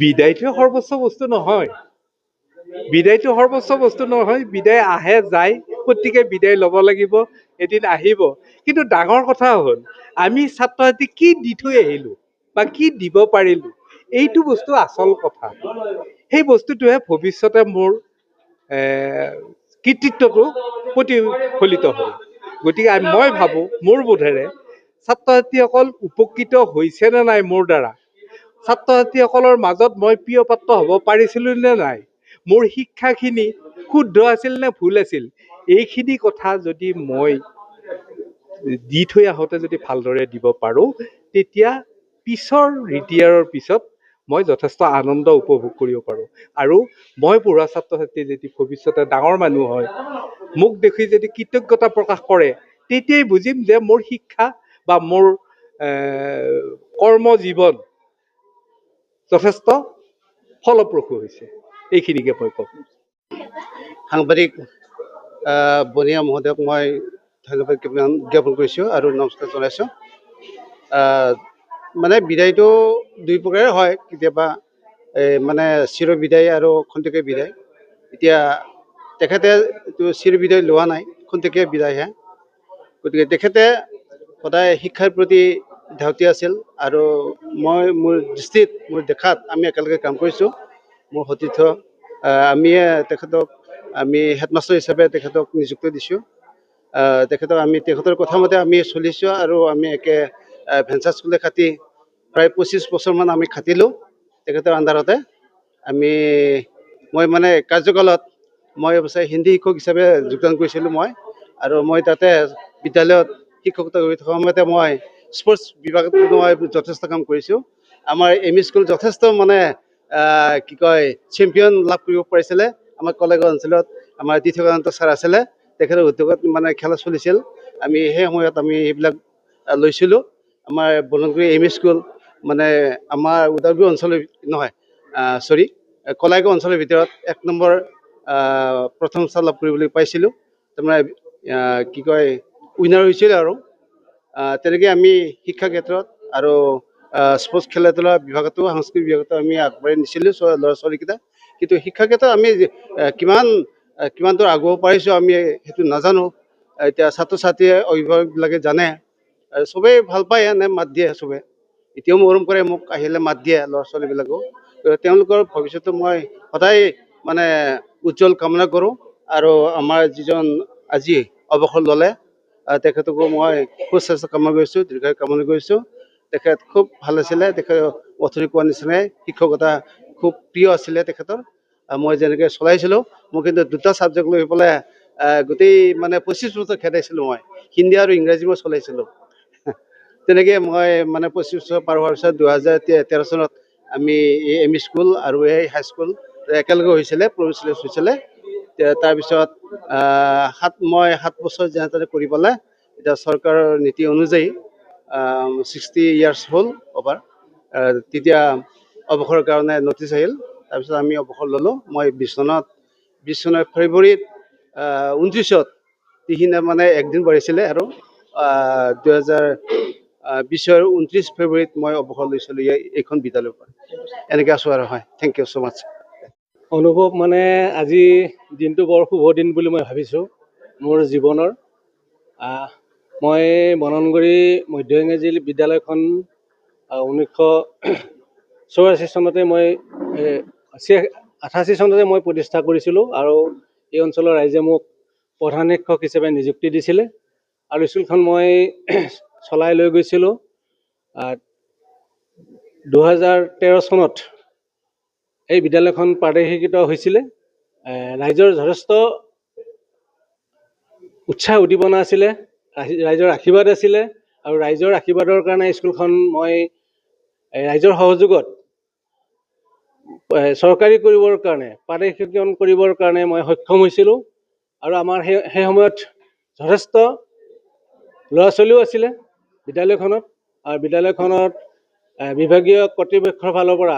বিদায়টোৱে সৰ্বোচ্চ বস্তু নহয়। বিদায়টো সৰ্বোচ্চ বস্তু নহয়। বিদায় আহে যায়, প্ৰত্যেকে বিদায় ল'ব লাগিব, এদিন আহিব। কিন্তু ডাঙৰ কথা হ'ল আমি ছাত্ৰ ছাত্ৰী কি দি থৈ আহিলোঁ বা কি দিব পাৰিলোঁ, এইটো বস্তু আচল কথা। সেই বস্তুটোৱে ভৱিষ্যতে মোৰ কৃতিত্বটো প্ৰতিফলিত হ'ব। গতিকে মই ভাবোঁ, মোৰ বোধেৰে ছাত্ৰ ছাত্ৰীসকল উপকৃত হৈছে নে নাই মোৰ দ্বাৰা, ছাত্ৰ ছাত্ৰীসকলৰ মাজত মই প্ৰিয় পাত্ৰ হ'ব পাৰিছিলোঁ নে নাই, মোৰ শিক্ষাখিনি শুদ্ধ আছিল নে ভুল আছিল, এইখিনি কথা যদি মই দি থৈ আহোঁতে যদি ভালদৰে দিব পাৰোঁ, তেতিয়া পিছৰ ৰিটায়াৰৰ পিছত মই যথেষ্ট আনন্দ উপভোগ কৰিব পাৰোঁ। আৰু মই পঢ়োৱা ছাত্ৰ ছাত্ৰী যদি ভৱিষ্যতে ডাঙৰ মানুহ হয়, মোক দেখি যদি কৃতজ্ঞতা প্ৰকাশ কৰে, তেতিয়াই বুজিম যে মোৰ শিক্ষা বা মোৰ কৰ্ম জীৱন যথেষ্ট ফলপ্ৰসূ হৈছে। এইখিনিকে মই ক'ম। সাংবাদিক বনিয়া মহোদয়ক মই ধন্যবাদ জ্ঞাপন কৰিছোঁ আৰু নমস্কাৰ জনাইছোঁ। মানে বিদায়টো দুই প্ৰকাৰে হয়, কেতিয়াবা মানে চিৰ বিদায় আৰু খন্তেকীয়া বিদায়। এতিয়া তেখেতে এইটো চিৰ বিদায় লোৱা নাই, খন্তেকীয়া বিদায়হে। গতিকে তেখেতে সদায় শিক্ষাৰ প্ৰতি ধাউতি আছিল আৰু মই মোৰ দৃষ্টিত, মোৰ দেখাত আমি একেলগে কাম কৰিছোঁ। মোৰ সতীৰ্থ আমিয়ে আমি হেডমাষ্টাৰ হিচাপে তেখেতক নিযুক্তি দিছোঁ। তেখেতৰ কথা মতে আমি চলিছোঁ আৰু আমি একে ভেঞ্চাৰ স্কুলে খাটি প্ৰায় 25 বছৰমান আমি খাটিলোঁ তেখেতৰ আণ্ডাৰতে। মই মানে কাৰ্যকালত মই অৱশ্যে হিন্দী শিক্ষক হিচাপে যোগদান কৰিছিলোঁ আৰু মই তাতে বিদ্যালয়ত শিক্ষকতা কৰি থকা সময়তে মই স্পৰ্টছ বিভাগত মই যথেষ্ট কাম কৰিছোঁ। আমাৰ এম ই স্কুল যথেষ্ট মানে চেম্পিয়ন লাভ কৰিব পাৰিছিলে। আমাৰ কলেজৰ অঞ্চলত আমাৰ তীৰ্থকান্ত ছাৰ আছিলে, তেখেতৰ উদ্যোগত মানে খেলা চলিছিল। আমি সেই সময়ত আমি সেইবিলাক লৈছিলোঁ। আমাৰ বলংগুৰি এম ই স্কুল মানে আমাৰ ওদালগুৰি অঞ্চলৰ নহয়, কলাইগাঁও অঞ্চলৰ ভিতৰত 1 নম্বৰ প্ৰথম স্থান লাভ কৰিবলৈ পাইছিলোঁ। তাৰমানে উইনাৰ হৈছিল। আৰু তেনেকৈ আমি শিক্ষা ক্ষেত্ৰত আৰু স্পৰ্টছ খেলা ধূলা বিভাগতো, সাংস্কৃতিক বিভাগতো আমি আগবাঢ়ি নিছিলোঁ ল'ৰা ছোৱালীকেইটা। কিন্তু শিক্ষা ক্ষেত্ৰত আমি কিমান দূৰ আগুৱাব পাৰিছোঁ আমি সেইটো নাজানো। এতিয়া ছাত্ৰ ছাত্ৰীয়ে, অভিভাৱকবিলাকে জানে আৰু চবেই ভাল পায়, এনে মাত দিয়ে, চবে এতিয়াও মৰম কৰে, মোক আহিলে মাত দিয়ে ল'ৰা ছোৱালীবিলাকো। তেওঁলোকৰ ভৱিষ্যতে মই সদায় মানে উজ্জ্বল কামনা কৰোঁ। আৰু আমাৰ যিজন আজি অৱসৰ ল'লে তেখেতকো মই সুস্বাস্থ্য কামনা কৰিছোঁ, দীৰ্ঘায়ু কামনা কৰিছোঁ। তেখেত খুব ভাল আছিলে। তেখেত অথনি কোৱা নিচিনাই শিক্ষকতা খুব প্ৰিয় আছিলে তেখেতৰ। মই যেনেকৈ চলাইছিলোঁ, মই কিন্তু 2টা ছাবজেক্ট লৈ পেলাই গোটেই মানে 25 বছৰ খেদাইছিলোঁ। মই হিন্দী আৰু ইংৰাজী মই চলাইছিলোঁ। তেনেকৈ মই মানে 25 বছৰ পাৰ হোৱাৰ পিছত 2013 চনত আমি এই এম ই স্কুল আৰু এই হাইস্কুল একেলগে হৈছিলে, প্ৰবেশ হৈছিলে। তাৰপিছত মই 7 বছৰ যেনে তেনে কৰি পেলাই এতিয়া চৰকাৰৰ নীতি অনুযায়ী 60 ইয়াৰ্ছ হ'ল অভাৰ। তেতিয়া অৱসৰৰ কাৰণে নটিচ আহিল। তাৰপিছত আমি অৱসৰ ল'লোঁ। মই 20 চনৰ ফেব্ৰুৱাৰীত 29ত তিহিনে মানে একদিন বাঢ়িছিলে আৰু 2020ৰ 29 ফেব্ৰুৱাৰীত মই অৱসৰ লৈছিলোঁ এইখন বিদ্যালয়ৰ পৰা। এনেকৈ আছোঁ আৰু। হয়, থেংক ইউ ছ' মাছ। অনুভৱ মানে আজি দিনটো বৰ শুভ দিন বুলি মই ভাবিছোঁ মোৰ জীৱনৰ। মই বননগুৰি মধ্য ইংৰাজী বিদ্যালয়খন 1984 চনতে মই 88 চনতে মই প্ৰতিষ্ঠা কৰিছিলোঁ আৰু এই অঞ্চলৰ ৰাইজে মোক প্ৰধান শিক্ষক হিচাপে নিযুক্তি দিছিলে আৰু স্কুলখন মই চলাই লৈ গৈছিলোঁ। 2013 চনত এই বিদ্যালয়খন প্ৰাদেশিকৃত হৈছিলে। ৰাইজৰ যথেষ্ট উৎসাহ উদ্দীপনা আছিলে, ৰাইজৰ আশীৰ্বাদ আছিলে আৰু ৰাইজৰ আশীৰ্বাদৰ কাৰণে স্কুলখন মই ৰাইজৰ সহযোগত চৰকাৰী কৰিবৰ কাৰণে, প্ৰাদেশিকৰণ কৰিবৰ কাৰণে মই সক্ষম হৈছিলোঁ। আৰু আমাৰ সেই সময়ত যথেষ্ট ল'ৰা ছোৱালীও আছিলে বিদ্যালয়খনত। আৰু বিদ্যালয়খনত বিভাগীয় কৰ্তৃপক্ষৰ ফালৰ পৰা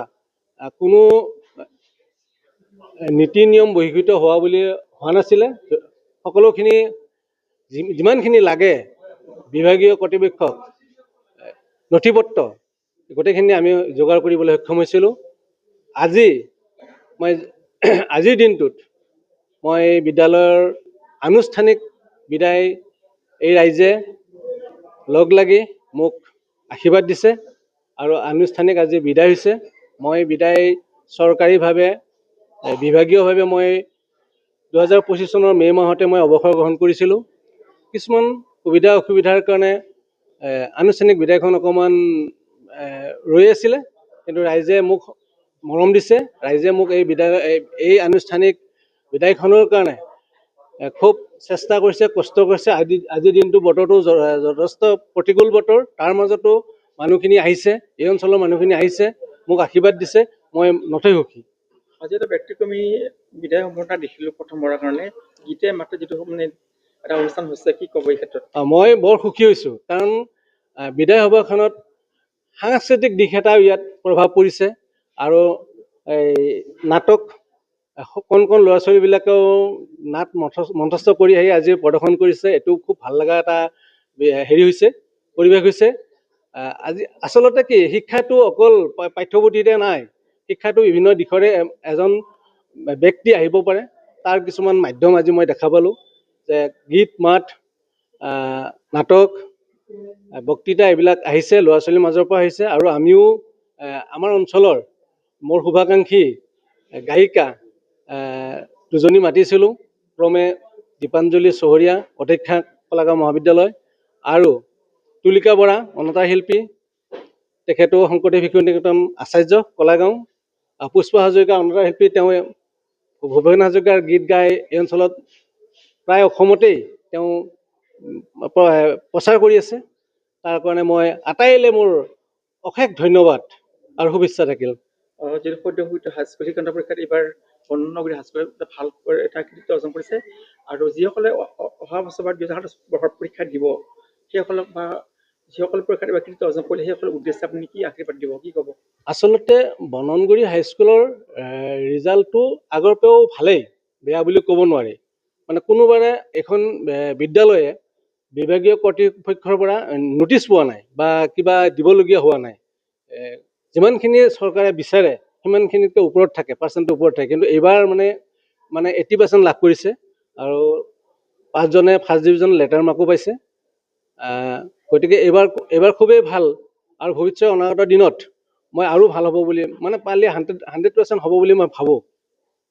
কোনো নীতি নিয়ম বহিৰ্ভূত হোৱা নাছিলে। সকলোখিনি যিমানখিনি লাগে বিভাগীয় কৰ্তৃপক্ষক নথি পত্ৰ গোটেইখিনি আমি যোগাৰ কৰিবলৈ সক্ষম হৈছিলোঁ। আজি মই আজিৰ দিনটোত মই বিদ্যালয়ৰ আনুষ্ঠানিক বিদায় এই ৰাইজে লগ লাগি মোক আশীৰ্বাদ দিছে আৰু আনুষ্ঠানিক আজি বিদায় হৈছে। মই বিদায় চৰকাৰীভাৱে বিভাগীয়ভাৱে মই 2025 চনৰ মে' মাহতে মই অৱসৰ গ্ৰহণ কৰিছিলোঁ। কিছুমান সুবিধা অসুবিধাৰ কাৰণে আনুষ্ঠানিক বিদায়খন অকণমান ৰৈ আছিলে, কিন্তু ৰাইজে মোক মৰম দিছে। ৰাইজে মোক এই আনুষ্ঠানিক বিদায়খনৰ কাৰণে খুব চেষ্টা কৰিছে, কষ্ট কৰিছে। আজিৰ দিনটো বতৰটো যথেষ্ট প্ৰতিকূল বতৰ, তাৰ মাজতো মানুহখিনি আহিছে, এই অঞ্চলৰ মানুহখিনি আহিছে, মোক আশীৰ্বাদ দিছে। মই নথৈ সুখী। আজি এটা ব্যক্তিক্ৰমী বিদায় সম্বৰ্ধনা দেখিলোঁ প্ৰথমবাৰৰ কাৰণে। গীতে মাত্ৰ যিটো মানে এটা অনুষ্ঠান হৈছে, কি ক'ব এই ক্ষেত্ৰত? মই বৰ সুখী হৈছোঁ, কাৰণ বিদায় সভাখনত সাংস্কৃতিক দিশ এটা ইয়াত প্ৰভাৱ পৰিছে আৰু এই নাটক কণ কণ ল'ৰা ছোৱালীবিলাকেও নাট মঞ্চস্থ কৰি আহি আজি প্ৰদৰ্শন কৰিছে। এইটো খুব ভাল লগা এটা হেৰি হৈছে, পৰিৱেশ হৈছে। আজি আচলতে কি, শিক্ষাটো অকল পাঠ্যপুথিতে নাই। শিক্ষাটো বিভিন্ন দিশৰে এজন ব্যক্তি আহিব পাৰে, তাৰ কিছুমান মাধ্যম আজি মই দেখা পালোঁ, যে গীত মাত, নাটক, বক্তৃতা এইবিলাক আহিছে, ল'ৰা ছোৱালীৰ মাজৰ পৰা আহিছে। আৰু আমিও আমাৰ অঞ্চলৰ মোৰ শুভাকাংক্ষী গায়িকা দুজনী মাতিছিলোঁ, ক্ৰমে দীপাঞ্জলি চহৰীয়া, অধ্যক্ষা কলাগাঁও মহাবিদ্যালয়, আৰু তুলিকা বৰা অনাতাঁৰ শিল্পী, তেখেতো শংকৰদেৱ শিশু নিকেতন আচাৰ্য কলাগাঁও, পুষ্পা হাজৰিকা অনাতাঁৰ শিল্পী, তেওঁ ভূপেন হাজৰিকাৰ গীত গাই এই অঞ্চলত প্ৰায় অসমতেই তেওঁ প্ৰচাৰ কৰি আছে। তাৰ কাৰণে মই আটাইলৈ মোৰ অশেষ ধন্যবাদ আৰু শুভেচ্ছা থাকিল। যিটো সদ্যঘোষিত হাইস্কুল শিক্ষান্ত পৰীক্ষাত এইবাৰ বননগৰী হাইস্কুলে ভালকৈ এটা কৃতিত্ব অৰ্জন কৰিছে, আৰু যিসকলে অহা বছৰ বা 2028 বৰ্ষত পৰীক্ষা দিব, সেইসকলক বা যিসকলে পৰীক্ষাত এইবাৰ কৃতিত্ব অৰ্জন কৰিলে সেইসকলৰ উদ্দেশ্যে আপুনি কি আশীৰ্বাদ দিব, কি ক'ব? আচলতে বননগুৰি হাইস্কুলৰ ৰিজাল্টটো আগৰ পৰাও ভালেই, বেয়া বুলি ক'ব নোৱাৰি। মানে কোনোবাৰে এখন বিদ্যালয়ে বিভাগীয় কৰ্তৃপক্ষৰ পৰা নটিচ পোৱা নাই বা কিবা দিবলগীয়া হোৱা নাই। যিমানখিনি চৰকাৰে বিচাৰে সিমানখিনিতকৈ ওপৰত থাকে, পাৰ্চেণ্টৰ ওপৰত থাকে। কিন্তু এইবাৰ মানে 80% লাভ কৰিছে, আৰু 5জনে ফাৰ্ষ্ট ডিভিজন লেটাৰ মাৰ্কো পাইছে। গতিকে এইবাৰ খুবেই ভাল, আৰু ভৱিষ্যত অনাগত দিনত মই আৰু ভাল হ'ব বুলি, মানে পাৰিলে 100% হ'ব বুলি মই ভাবোঁ।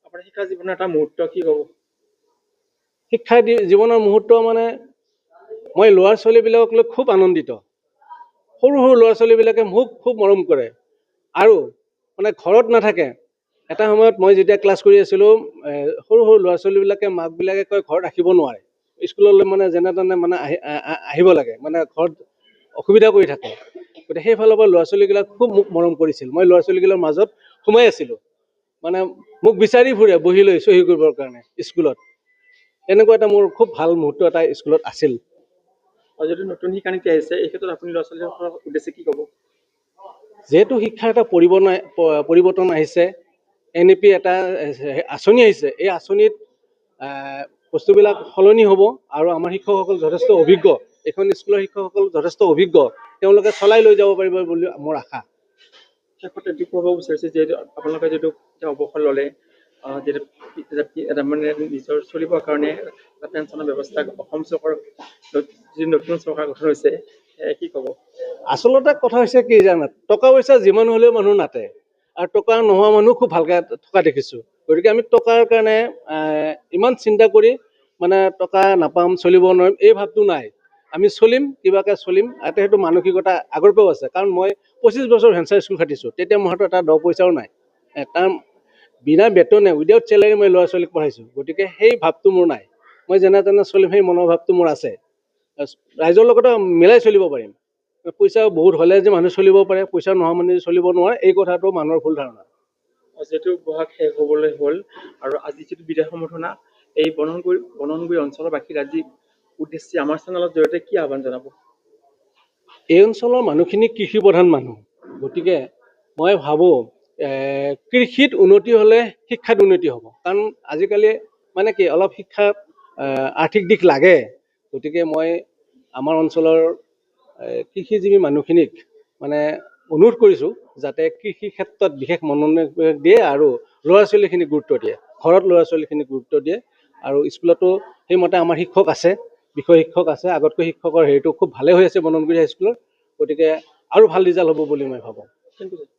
আপোনাৰ শিক্ষা জীৱনৰ এটা মুহূৰ্ত কি ক'ব? শিক্ষা জীৱনৰ মুহূৰ্ত মানে মই ল'ৰা ছোৱালীবিলাকক লৈ খুব আনন্দিত। সৰু সৰু ল'ৰা ছোৱালীবিলাকে মোক খুব মৰম কৰে, আৰু মানে ঘৰত নাথাকে। এটা সময়ত মই যেতিয়া ক্লাছ কৰি আছিলোঁ, সৰু সৰু ল'ৰা ছোৱালীবিলাকে মাকবিলাকে কয় ঘৰত ৰাখিব নোৱাৰে, স্কুললৈ মানে যেনে তেনে মানে আহিব লাগে, মানে ঘৰত অসুবিধা কৰি থাকে। গতিকে সেইফালৰ পৰা ল'ৰা ছোৱালীবিলাক খুব মোক মৰম কৰিছিল। মই ল'ৰা ছোৱালীবিলাকৰ মাজত সোমাই আছিলোঁ, মানে মোক বিচাৰি ফুৰে বহি লৈ চহী কৰিবৰ কাৰণে স্কুলত। এনেকুৱা এটা মোৰ খুব ভাল মুহূৰ্ত এটা স্কুলত আছিল। আৰু যদি নতুন শিক্ষানীতি আহিছে, এই ক্ষেত্ৰত আপুনি ল'ৰা ছোৱালীসকলৰ উদ্দেশ্যে কি ক'ব? যিহেতু শিক্ষাৰ এটা পৰিৱৰ্তন আহিছে, NEP এটা আঁচনি আহিছে, এই আঁচনিত বস্তুবিলাক সলনি হ'ব, আৰু আমাৰ শিক্ষকসকল যথেষ্ট অভিজ্ঞ, এইখন স্কুলৰ শিক্ষকসকল যথেষ্ট অভিজ্ঞ, তেওঁলোকে চলাই লৈ যাব পাৰিব বুলি মোৰ আশা। শেষতে এইটো ক'ব বিচাৰিছে, যিহেতু আপোনালোকে যিটো অৱসৰ ল'লে, যিটো এটা মানে নিজৰ চলিবৰ কাৰণে এটা পেঞ্চনৰ ব্যৱস্থা অসম চৰকাৰৰ যি নতুন চৰকাৰ গঠন হৈছে, কি ক'ব? আচলতে কথা হৈছে কি জানে, টকা পইচা যিমান হ'লেও মানুহ নাটে, আৰু টকা নোহোৱা মানুহ খুব ভালকৈ থকা দেখিছোঁ। গতিকে আমি টকাৰ কাৰণে ইমান চিন্তা কৰি মানে টকা নাপাম, চলিব নোৱাৰিম, এই ভাৱটো নাই। আমি চলিম, কিবাকৈ চলিম, এটা সেইটো মানসিকতা আগৰ পৰাও আছে। কাৰণ মই 25 বছৰ ভেঞ্চাৰ স্কুল খাটিছোঁ, তেতিয়া মোৰ হাতত এটা 10 পইচাও নাই। তাৰ বিনা বেতনে, উইদাউট চেলাৰী মই ল'ৰা ছোৱালীক পঢ়াইছোঁ। গতিকে সেই ভাৱটো মোৰ নাই। মই যেনে তেনে চলিম, সেই মনোভাৱটো মোৰ আছে। ৰাইজৰ লগতে মিলাই চলিব পাৰিম। পইচা বহুত হ'লে যে মানুহ চলিব পাৰে, পইচা নোহোৱা মানুহ চলিব নোৱাৰে, এই কথাটো মানুহৰ ভুল ধাৰণা। যিহেতু বহাগ শেষ হ'বলৈ হ'ল, আৰু আজি যিটো বিদায় সম্বৰ্ধনা, এই বননগুৰি অঞ্চলৰ বাকী ৰাজ্যিক উদ্দেশ্যে আমাৰ চেনেলৰ জৰিয়তে কি আহ্বান জনাব? এই অঞ্চলৰ মানুহখিনি কৃষি প্ৰধান মানুহ, গতিকে মই ভাবোঁ কৃষিত উন্নতি হ'লে শিক্ষাত উন্নতি হ'ব। কাৰণ আজিকালি মানে কি, অলপ শিক্ষাত আৰ্থিক দিশ লাগে। গতিকে মই আমাৰ অঞ্চলৰ কৃষিজীৱী মানুহখিনিক মানে অনুৰোধ কৰিছোঁ যাতে কৃষি ক্ষেত্ৰত বিশেষ মনোনিৱেশ দিয়ে আৰু ল'ৰা ছোৱালীখিনি গুৰুত্ব দিয়ে, ঘৰত ল'ৰা ছোৱালীখিনি গুৰুত্ব দিয়ে আৰু স্কুলতো সেইমতে আমাৰ শিক্ষক আছে, বিষয় শিক্ষক আছে, আগতকৈ শিক্ষকৰ হেৰিটো খুব ভালে হৈ আছে বননগুৰি হাইস্কুলত, গতিকে আৰু ভাল ৰিজাল্ট হ'ব বুলি মই ভাবোঁ। Thank you sir.